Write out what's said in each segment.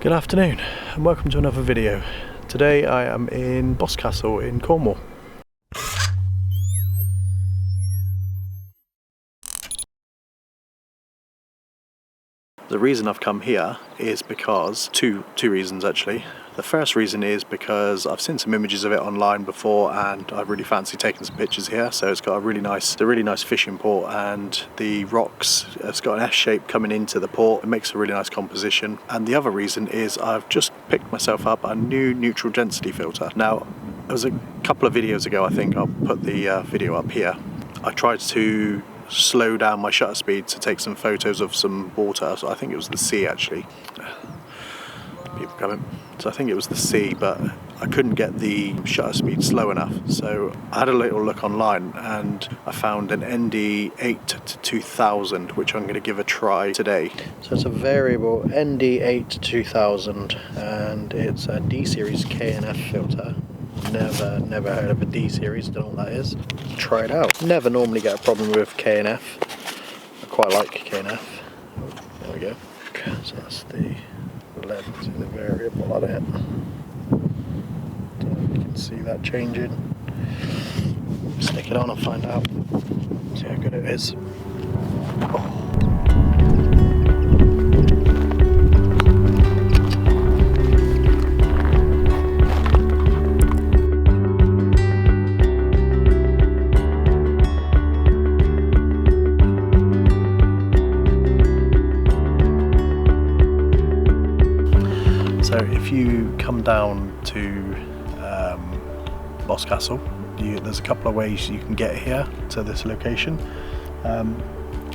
Good afternoon and welcome to another video. Today I am in Boscastle in Cornwall. The reason I've come here is because two reasons actually. The first reason is because I've seen some images of it online before and I really fancy taking some pictures here. So it's got a really nice fishing port, and the rocks, it's got an S shape coming into the port. It makes a really nice composition. And the other reason is I've just picked myself up a new neutral density filter. Now, it was a couple of videos ago, I think I'll put the video up here. I tried to slow down my shutter speed to take some photos of some water. So I think it was the sea actually. People coming. So I think it was the sea, but I couldn't get the shutter speed slow enough. So I had a little look online and I found an ND 8 to 2000, which I'm going to give a try today. So it's a variable ND 8 to 2000 and it's a D series K&F filter. Never heard of a D series, don't know what that is. Try it out. Never normally get a problem with K&F. I quite like K&F. There we go. So that's the lens in the variable on it. You can see that changing. Stick it on and find out. See how good it is. Oh. So if you come down to Boscastle, there's a couple of ways you can get here to this location.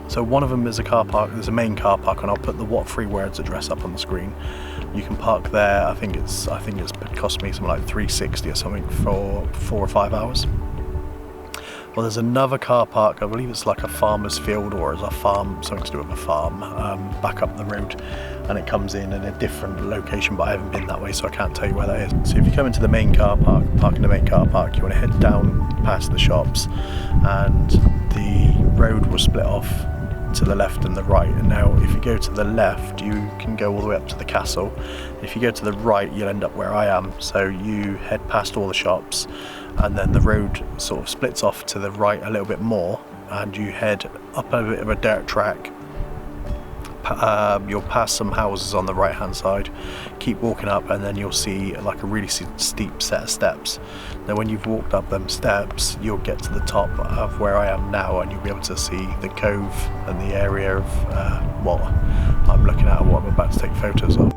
So one of them is a car park. There's a main car park, and I'll put the What 3 Words address up on the screen. You can park there. I think it's cost me something like $360 or something for 4 or 5 hours. Well, there's another car park, I believe it's like a farmer's field, or it's a farm, something to do with a farm, back up the road, and it comes in a different location, but I haven't been that way, so I can't tell you where that is. So if you come into the main car park, park in the main car park, you want to head down past the shops, and the road will split off to the left and the right. And now if you go to the left, you can go all the way up to the castle. If you go to the right, you'll end up where I am. So you head past all the shops, and then the road sort of splits off to the right a little bit more, and you head up a bit of a dirt track. You'll pass some houses on the right hand side, keep walking up, and then you'll see like a really steep set of steps. Now when you've walked up them steps, you'll get to the top of where I am now, and you'll be able to see the cove and the area of what I'm looking at and what I'm about to take photos of.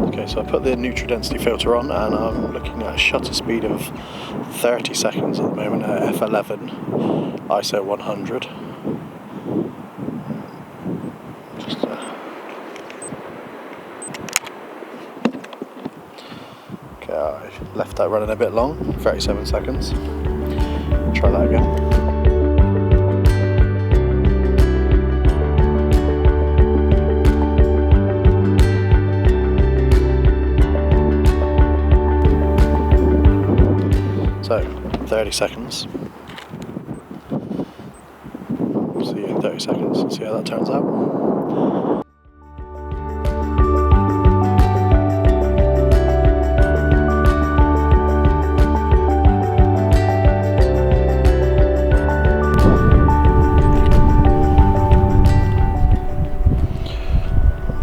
Okay, so I put the neutral density filter on and I'm looking at a shutter speed of 30 seconds at the moment at f11, ISO 100. Okay, I left that running a bit long, 37 seconds. Try that again. So, 30 seconds. See you in 30 seconds, see how that turns out.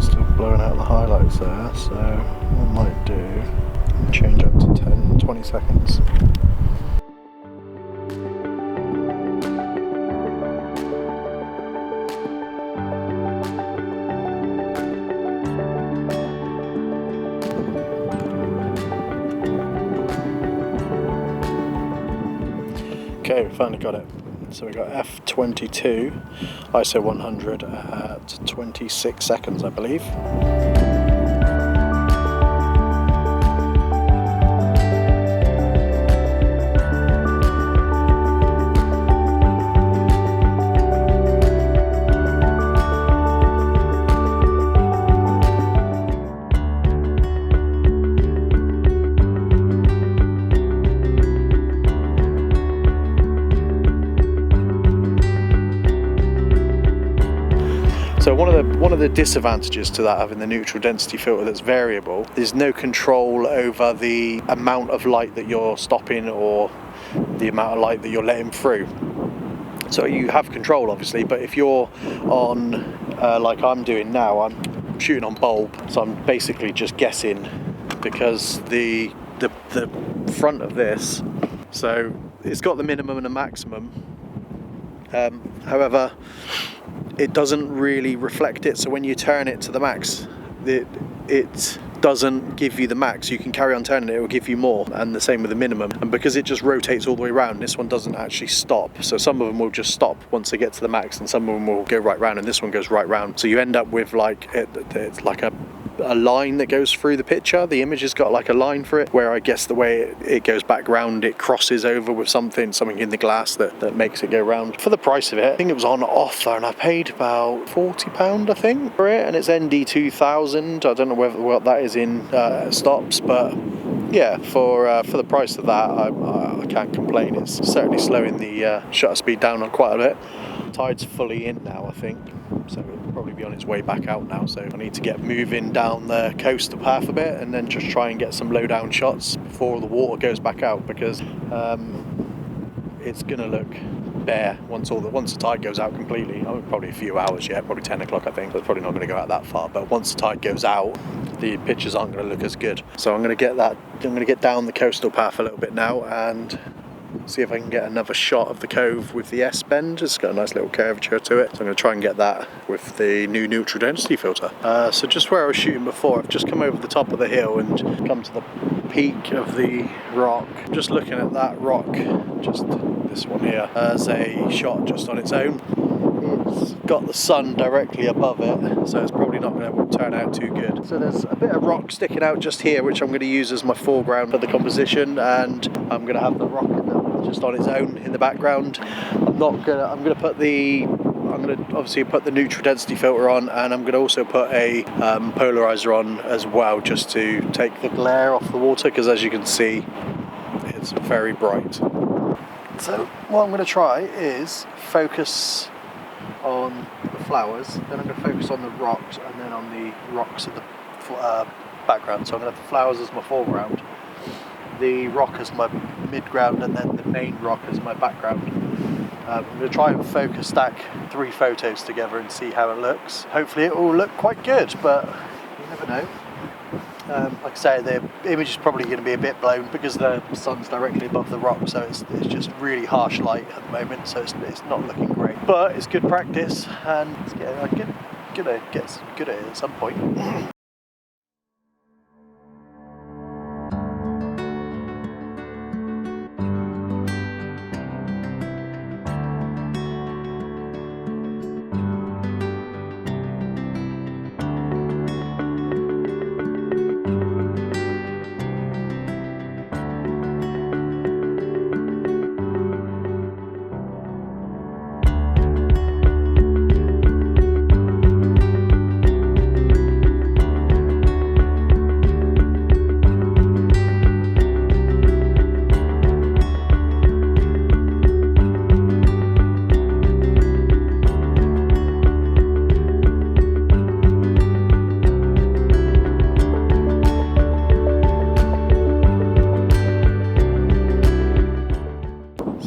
Still blowing out the highlights there, so what I might do, change up to 10-20 seconds. Okay, we finally got it. So we got f22, ISO 100 at 26 seconds, I believe. one of the disadvantages to that, having the neutral density filter that's variable, there's no control over the amount of light that you're stopping or the amount of light that you're letting through. So you have control obviously, but if you're on like I'm doing now, I'm shooting on bulb, so I'm basically just guessing, because the front of this, so it's got the minimum and a maximum, however it doesn't really reflect it, so when you turn it to the max, it doesn't give you the max. You can carry on turning it, it will give you more, and the same with the minimum. And because it just rotates all the way around, this one doesn't actually stop. So some of them will just stop once they get to the max, and some of them will go right round, and this one goes right round. So you end up with like it's like a line that goes through the picture. The image has got like a line for it, where I guess the way it goes back round, it crosses over with something in the glass that makes it go round. For the price of it, I think it was on offer, and I paid about £40 I think for it, and it's ND 2000. I don't know what that is in stops, but yeah, for the price of that, I can't complain. It's certainly slowing the shutter speed down on quite a bit. Tide's fully in now, I think, so it'll probably be on its way back out now, so I need to get moving down the coastal path a bit and then just try and get some low down shots before the water goes back out, because it's gonna look bare once the tide goes out completely. Probably a few hours yet, probably 10 o'clock I think, so it's probably not going to go out that far, but once the tide goes out, the pictures aren't going to look as good. So I'm going to get down the coastal path a little bit now and see if I can get another shot of the cove with the S-bend. It's got a nice little curvature to it, so I'm going to try and get that with the new neutral density filter. So just where I was shooting before, I've just come over the top of the hill and come to the peak of the rock. Just looking at that rock, just this one here, as a shot just on its own. It's got the sun directly above it, so it's probably not going to turn out too good. So there's a bit of rock sticking out just here, which I'm going to use as my foreground for the composition, and I'm going to have the rock just on its own in the background. I'm going to obviously put the neutral density filter on, and I'm going to also put a polarizer on as well, just to take the glare off the water, because as you can see, it's very bright. So what I'm going to try is focus on the flowers, then I'm going to focus on the rocks, and then on the rocks at the background. So I'm going to have the flowers as my foreground, the rock as my midground, and then the main rock as my background. I'm going to try and focus stack 3 photos together and see how it looks. Hopefully it will look quite good, but you never know. Like I say, the image is probably going to be a bit blown because the sun's directly above the rock, so it's just really harsh light at the moment, so it's not looking great. But it's good practice, and I'm going to get good at it at some point.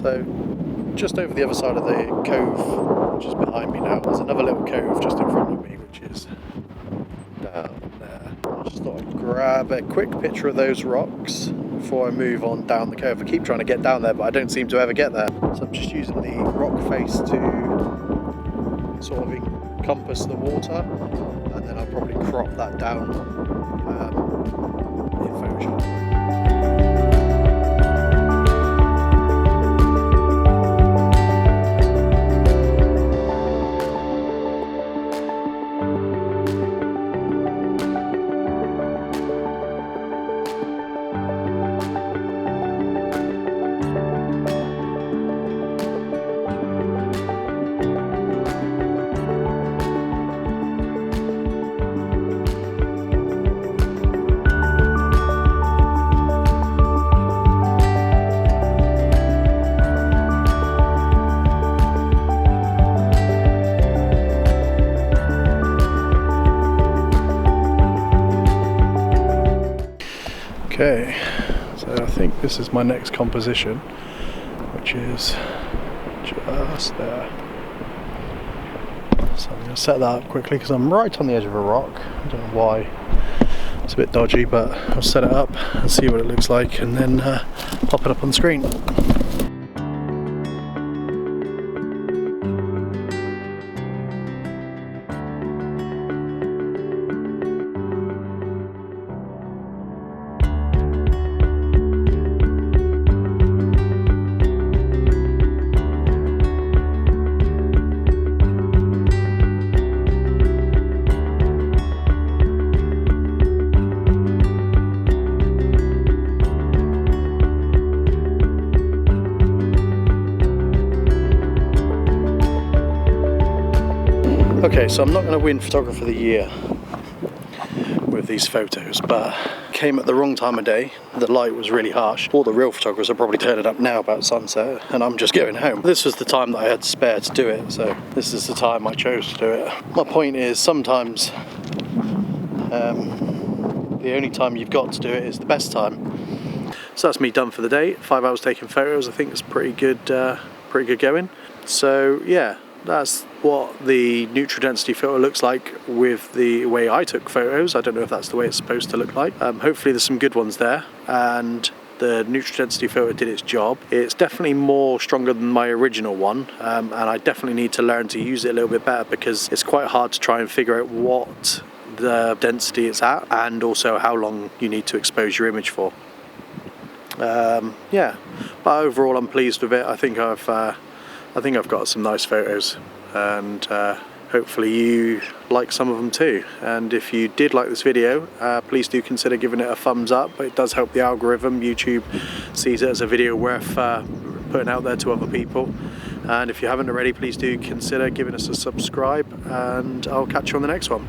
So just over the other side of the cove, which is behind me now, there's another little cove just in front of me, which is down there. I just thought I'd grab a quick picture of those rocks before I move on down the cove. I keep trying to get down there, but I don't seem to ever get there. So I'm just using the rock face to sort of encompass the water, and then I'll probably crop that down in Photoshop. Okay, so I think this is my next composition, which is just there. So I'm going to set that up quickly because I'm right on the edge of a rock. I don't know why, it's a bit dodgy, but I'll set it up and see what it looks like and then pop it up on the screen. Okay, so I'm not going to win Photographer of the Year with these photos, but came at the wrong time of day. The light was really harsh. All the real photographers are probably turning up now about sunset, and I'm just going home. This was the time that I had to spare to do it, so this is the time I chose to do it. My point is, sometimes the only time you've got to do it is the best time. So that's me done for the day. 5 hours taking photos. I think it's pretty good going. So yeah, that's what the neutral density filter looks like with the way I took photos. I don't know if that's the way it's supposed to look like. Hopefully there's some good ones there, and the neutral density filter did its job. It's definitely more stronger than my original one, and I definitely need to learn to use it a little bit better because it's quite hard to try and figure out what the density it's at and also how long you need to expose your image for. Yeah, but overall I'm pleased with it. I think I've got some nice photos, and hopefully you like some of them too. And if you did like this video, please do consider giving it a thumbs up. It does help the algorithm. YouTube sees it as a video worth putting out there to other people. And if you haven't already, please do consider giving us a subscribe, and I'll catch you on the next one.